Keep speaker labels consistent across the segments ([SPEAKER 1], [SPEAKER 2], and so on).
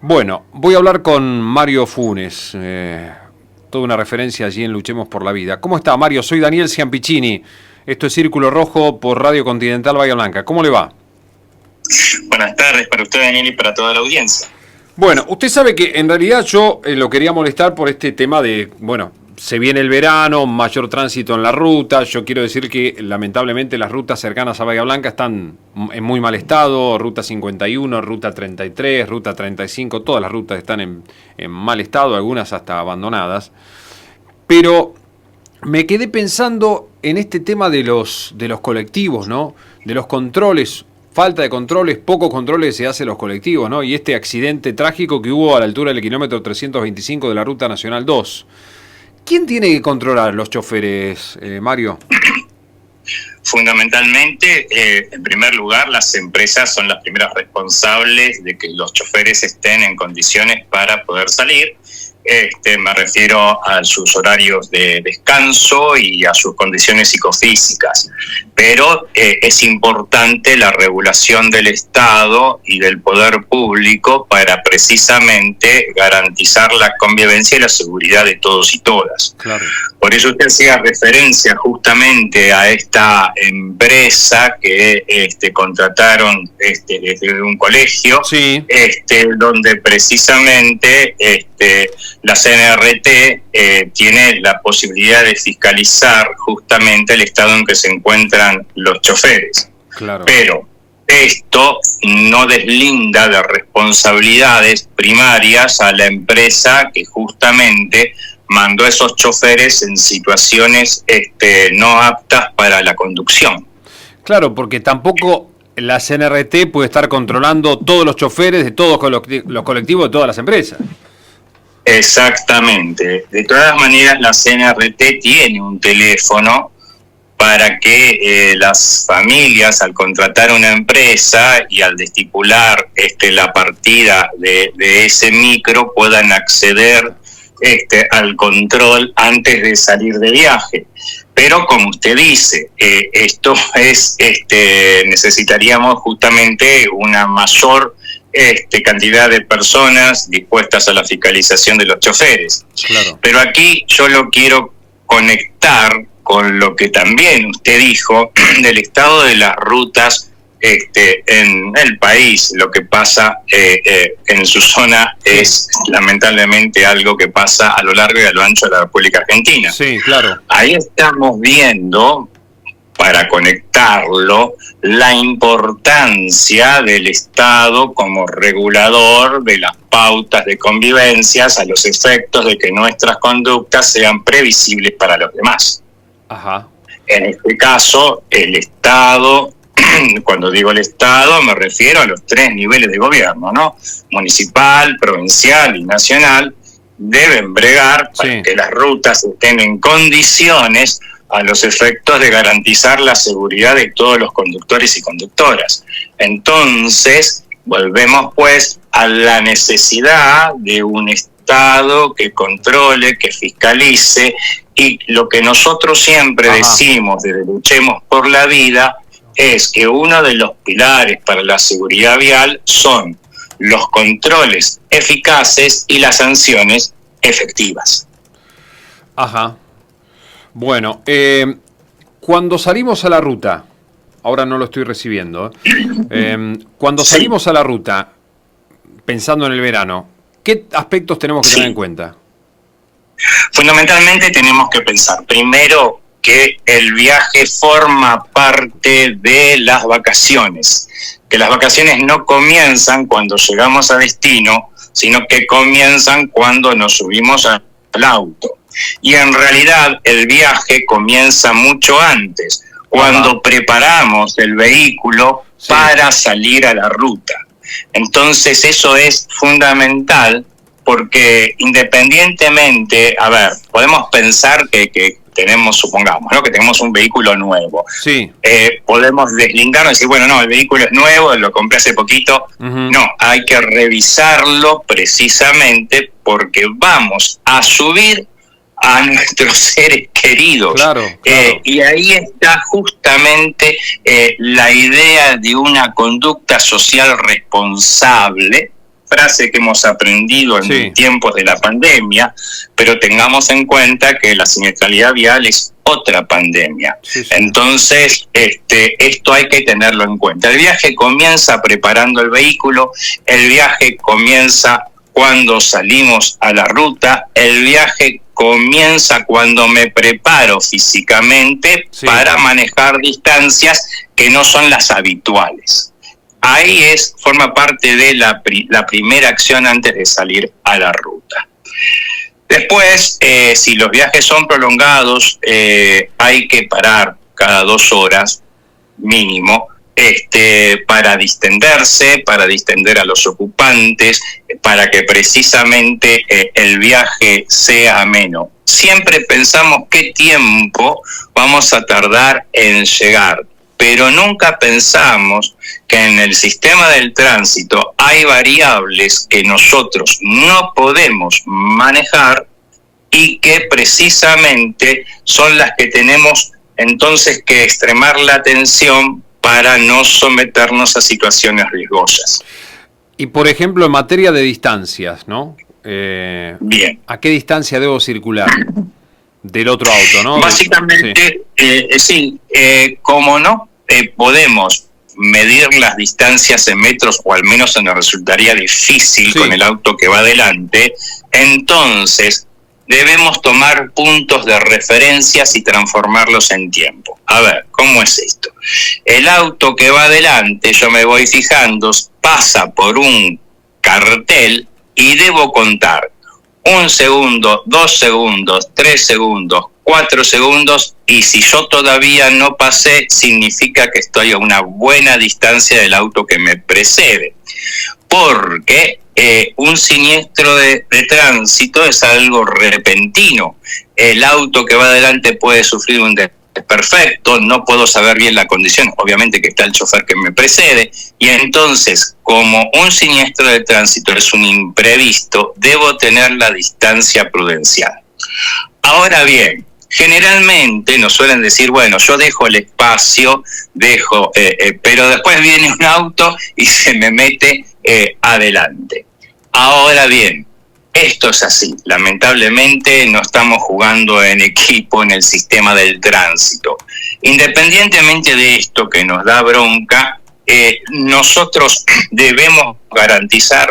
[SPEAKER 1] Bueno, voy a hablar con Mario Funes, toda una referencia allí en Luchemos por la Vida. ¿Cómo está, Mario? Soy Daniel Ciampicini. Esto es Círculo Rojo por Radio Continental Bahía Blanca. ¿Cómo le va?
[SPEAKER 2] Buenas tardes para usted, Daniel, y para toda la audiencia.
[SPEAKER 1] Bueno, usted sabe que en realidad yo lo quería molestar por este tema de, bueno, se viene el verano, mayor tránsito en la ruta. Yo quiero decir que lamentablemente las rutas cercanas a Bahía Blanca están en muy mal estado. Ruta 51, Ruta 33, Ruta 35, todas las rutas están en mal estado, algunas hasta abandonadas. Pero me quedé pensando en este tema de los colectivos, ¿no? De los controles. Falta de controles, pocos controles se hacen los colectivos, ¿no? Y este accidente trágico que hubo a la altura del kilómetro 325 de la Ruta Nacional 2. ¿Quién tiene que controlar los choferes, Mario?
[SPEAKER 2] Fundamentalmente, en primer lugar, las empresas son las primeras responsables de que los choferes estén en condiciones para poder salir. Me refiero a sus horarios de descanso y a sus condiciones psicofísicas. Pero es importante la regulación del Estado y del poder público para precisamente garantizar la convivencia y la seguridad de todos y todas.
[SPEAKER 1] Claro.
[SPEAKER 2] Por eso usted hacía referencia justamente a esta empresa que contrataron desde un colegio,
[SPEAKER 1] sí.
[SPEAKER 2] Donde precisamente la CNRT tiene la posibilidad de fiscalizar justamente el estado en que se encuentran los choferes.
[SPEAKER 1] Claro.
[SPEAKER 2] Pero esto no deslinda de responsabilidades primarias a la empresa que justamente mandó a esos choferes en situaciones no aptas para la conducción.
[SPEAKER 1] Claro, porque tampoco la CNRT puede estar controlando todos los choferes de todos los colectivos de todas las empresas.
[SPEAKER 2] Exactamente. De todas maneras, la CNRT tiene un teléfono para que las familias, al contratar una empresa y al estipular la partida de ese micro, puedan acceder al control antes de salir de viaje. Pero como usted dice, esto es necesitaríamos justamente una mayor cantidad de personas dispuestas a la fiscalización de los choferes.
[SPEAKER 1] Claro.
[SPEAKER 2] Pero aquí yo lo quiero conectar con lo que también usted dijo del estado de las rutas en el país. Lo que pasa en su zona es lamentablemente algo que pasa a lo largo y a lo ancho de la República Argentina.
[SPEAKER 1] Sí, claro.
[SPEAKER 2] Ahí estamos viendo, para conectarlo, la importancia del Estado como regulador de las pautas de convivencias a los efectos de que nuestras conductas sean previsibles para los demás.
[SPEAKER 1] Ajá.
[SPEAKER 2] En este caso, el Estado, cuando digo el Estado me refiero a los 3 niveles de gobierno, ¿no? Municipal, provincial y nacional, deben bregar para que las rutas estén en condiciones a los efectos de garantizar la seguridad de todos los conductores y conductoras. Entonces, volvemos pues a la necesidad de un Estado que controle, que fiscalice, y lo que nosotros siempre decimos desde Luchemos por la Vida es que uno de los pilares para la seguridad vial son los controles eficaces y las sanciones efectivas.
[SPEAKER 1] Ajá. Bueno, cuando salimos a la ruta, ahora no lo estoy recibiendo, cuando salimos a la ruta, pensando en el verano, ¿qué aspectos tenemos que tener en cuenta?
[SPEAKER 2] Fundamentalmente tenemos que pensar, primero, que el viaje forma parte de las vacaciones, que las vacaciones no comienzan cuando llegamos a destino, sino que comienzan cuando nos subimos al auto. Y en realidad el viaje comienza mucho antes, cuando preparamos el vehículo para salir a la ruta. Entonces eso es fundamental porque independientemente, podemos pensar que tenemos, supongamos, ¿no?, que tenemos un vehículo nuevo.
[SPEAKER 1] Sí.
[SPEAKER 2] Podemos deslindarnos y decir, bueno, no, el vehículo es nuevo, lo compré hace poquito. No, hay que revisarlo precisamente porque vamos a subir a nuestros seres queridos.
[SPEAKER 1] Claro.
[SPEAKER 2] Y ahí está justamente la idea de una conducta social responsable frase que hemos aprendido en tiempos de la pandemia, pero tengamos en cuenta que la siniestralidad vial es otra pandemia. Entonces, esto hay que tenerlo en cuenta. El viaje comienza preparando el vehículo, el viaje comienza cuando salimos a la ruta, el viaje comienza cuando me preparo físicamente para manejar distancias que no son las habituales. Ahí forma parte de la primera acción antes de salir a la ruta. Después, si los viajes son prolongados, hay que parar cada 2 horas mínimo, para distenderse, para distender a los ocupantes, para que precisamente el viaje sea ameno. Siempre pensamos qué tiempo vamos a tardar en llegar, pero nunca pensamos que en el sistema del tránsito hay variables que nosotros no podemos manejar y que precisamente son las que tenemos entonces que extremar la atención para no someternos a situaciones riesgosas.
[SPEAKER 1] Y por ejemplo, en materia de distancias, ¿no?
[SPEAKER 2] Bien.
[SPEAKER 1] ¿A qué distancia debo circular del otro auto, no?
[SPEAKER 2] Básicamente, como no podemos medir las distancias en metros, o al menos nos resultaría difícil con el auto que va adelante, entonces debemos tomar puntos de referencias y transformarlos en tiempo. A ver, ¿cómo es esto? El auto que va adelante, yo me voy fijando, pasa por un cartel y debo contar 1 segundo, 2 segundos, 3 segundos, 4 segundos, y si yo todavía no pasé, significa que estoy a una buena distancia del auto que me precede. Porque un siniestro de tránsito es algo repentino. El auto que va adelante puede sufrir un desperfecto, no puedo saber bien la condición, obviamente que está el chofer que me precede, y entonces, como un siniestro de tránsito es un imprevisto, debo tener la distancia prudencial. Ahora bien, generalmente nos suelen decir, bueno, yo dejo el espacio, pero después viene un auto y se me mete adelante. Ahora bien, esto es así. Lamentablemente no estamos jugando en equipo en el sistema del tránsito. Independientemente de esto que nos da bronca, nosotros debemos garantizar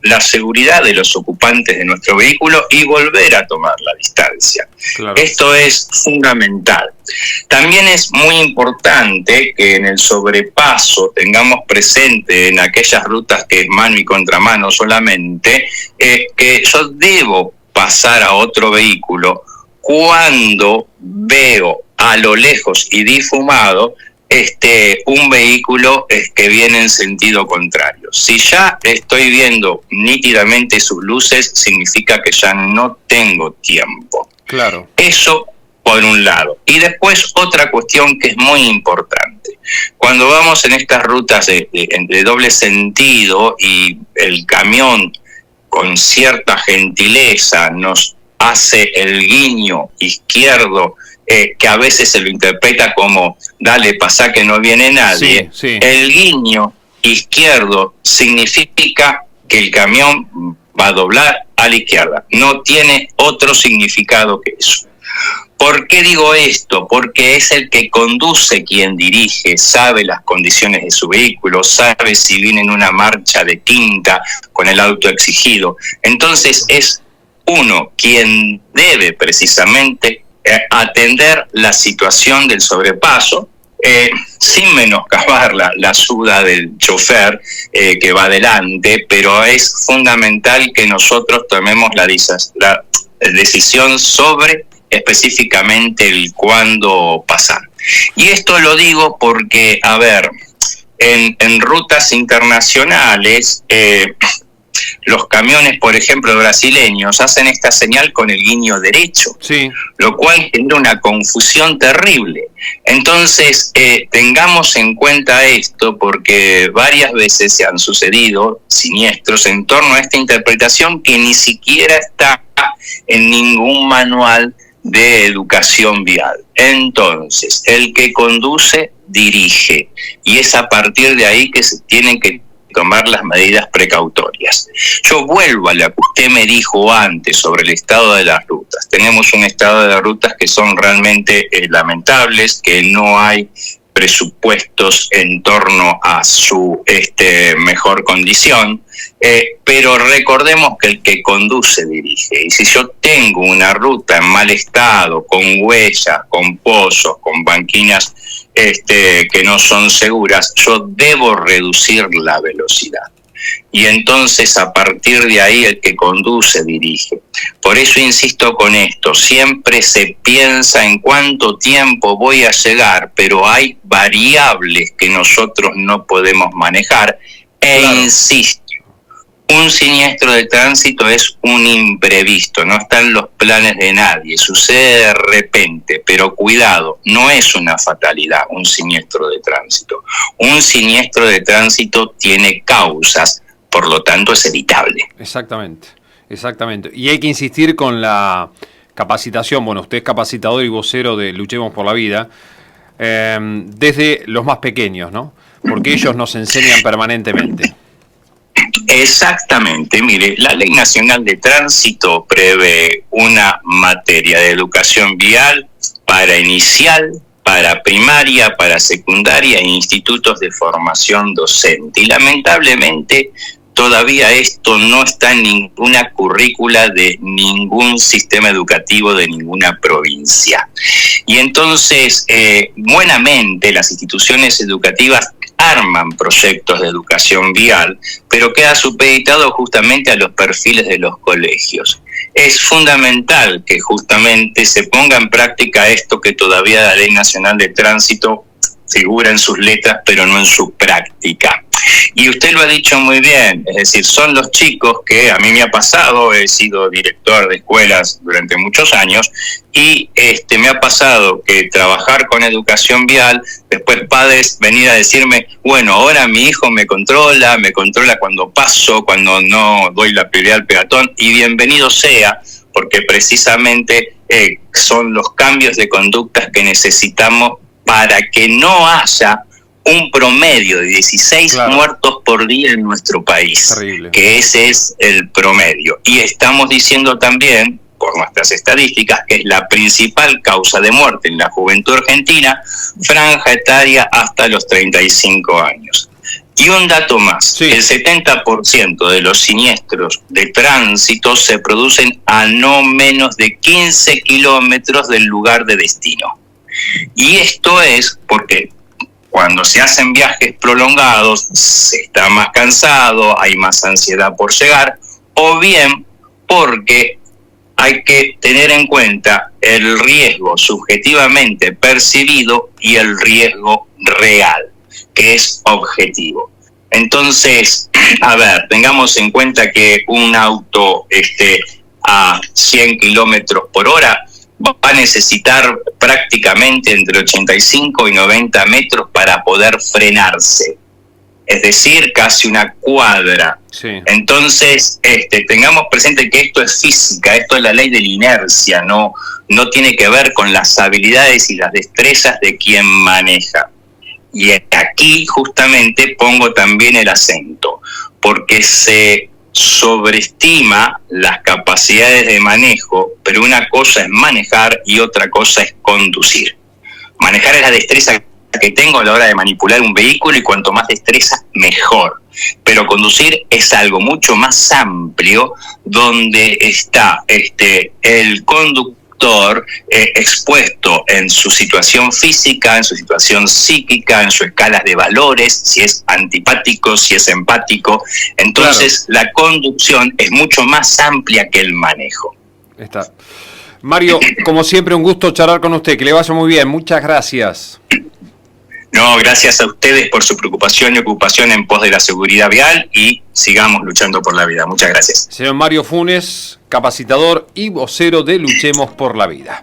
[SPEAKER 2] la seguridad de los ocupantes de nuestro vehículo y volver a tomar la distancia. Claro. Esto es fundamental. También es muy importante que en el sobrepaso tengamos presente en aquellas rutas que es mano y contramano solamente, que yo debo pasar a otro vehículo cuando veo a lo lejos y difumado un vehículo que viene en sentido contrario. Si ya estoy viendo nítidamente sus luces, significa que ya no tengo tiempo. Claro. Eso por un lado. Y después otra cuestión que es muy importante. Cuando vamos en estas rutas de doble sentido y el camión con cierta gentileza nos hace el guiño izquierdo, que a veces se lo interpreta como dale, pasá que no viene nadie. El guiño izquierdo significa que el camión va a doblar a la izquierda. No tiene otro significado que eso. ¿Por qué digo esto? Porque es el que conduce quien dirige, sabe las condiciones de su vehículo, sabe si viene en una marcha de quinta con el auto exigido. Entonces es uno quien debe precisamente atender la situación del sobrepaso, sin menoscabar la ayuda del chofer que va adelante, pero es fundamental que nosotros tomemos la decisión sobre específicamente el cuándo pasar. Y esto lo digo porque, a ver, en rutas internacionales, los camiones, por ejemplo, brasileños, hacen esta señal con el guiño derecho, lo cual genera una confusión terrible. Entonces, tengamos en cuenta esto, porque varias veces se han sucedido siniestros en torno a esta interpretación que ni siquiera está en ningún manual de educación vial. Entonces, el que conduce, dirige, y es a partir de ahí que se tienen que tomar las medidas precautorias. Yo vuelvo a lo que usted me dijo antes sobre el estado de las rutas. Tenemos un estado de rutas que son realmente lamentables, que no hay presupuestos en torno a su mejor condición, pero recordemos que el que conduce dirige, y si yo tengo una ruta en mal estado, con huellas, con pozos, con banquinas que no son seguras, yo debo reducir la velocidad. Y entonces a partir de ahí el que conduce dirige. Por eso insisto con esto, siempre se piensa en cuánto tiempo voy a llegar, pero hay variables que nosotros no podemos manejar. Claro. Insisto, un siniestro de tránsito es un imprevisto, no está en los planes de nadie, sucede de repente, pero cuidado, no es una fatalidad un siniestro de tránsito. Un siniestro de tránsito tiene causas, por lo tanto es evitable.
[SPEAKER 1] Exactamente, exactamente. Y hay que insistir con la capacitación. Bueno, usted es capacitador y vocero de Luchemos por la Vida, desde los más pequeños, ¿no? Porque ellos nos enseñan permanentemente.
[SPEAKER 2] Exactamente, mire, la Ley Nacional de Tránsito prevé una materia de educación vial para inicial, para primaria, para secundaria e institutos de formación docente. Y lamentablemente todavía esto no está en ninguna currícula de ningún sistema educativo de ninguna provincia. Y entonces, buenamente las instituciones educativas arman proyectos de educación vial, pero queda supeditado justamente a los perfiles de los colegios. Es fundamental que justamente se ponga en práctica esto que todavía la Ley Nacional de Tránsito figura en sus letras, pero no en su práctica. Y usted lo ha dicho muy bien, es decir, son los chicos que a mí me ha pasado, he sido director de escuelas durante muchos años, y me ha pasado que trabajar con educación vial, después padres venir a decirme, bueno, ahora mi hijo me controla cuando paso, cuando no doy la prioridad al peatón, y bienvenido sea, porque precisamente son los cambios de conductas que necesitamos para que no haya un promedio de 16 muertos por día en nuestro país. Terrible. Que ese es el promedio. Y estamos diciendo también, por nuestras estadísticas, que es la principal causa de muerte en la juventud argentina, franja etaria hasta los 35 años. Y un dato más, sí. El 70% de los siniestros de tránsito se producen a no menos de 15 kilómetros del lugar de destino. Y esto es porque cuando se hacen viajes prolongados, se está más cansado, hay más ansiedad por llegar, o bien porque hay que tener en cuenta el riesgo subjetivamente percibido y el riesgo real, que es objetivo. Entonces, a ver, tengamos en cuenta que un auto a 100 kilómetros por hora va a necesitar prácticamente entre 85 y 90 metros para poder frenarse. Es decir, casi una cuadra. Sí. Entonces, tengamos presente que esto es física, esto es la ley de la inercia, no tiene que ver con las habilidades y las destrezas de quien maneja. Y aquí justamente pongo también el acento, porque se sobreestima las capacidades de manejo, pero una cosa es manejar y otra cosa es conducir. Manejar es la destreza que tengo a la hora de manipular un vehículo y cuanto más destreza, mejor. Pero conducir es algo mucho más amplio, donde está el conductor expuesto en su situación física, en su situación psíquica, en su escala de valores, si es antipático, si es empático. Entonces, claro, la conducción es mucho más amplia que el manejo.
[SPEAKER 1] Está. Mario, como siempre, un gusto charlar con usted, que le vaya muy bien. Muchas gracias.
[SPEAKER 2] No, gracias a ustedes por su preocupación y ocupación en pos de la seguridad vial y sigamos luchando por la vida. Muchas gracias.
[SPEAKER 1] Señor Mario Funes, capacitador y vocero de Luchemos por la Vida.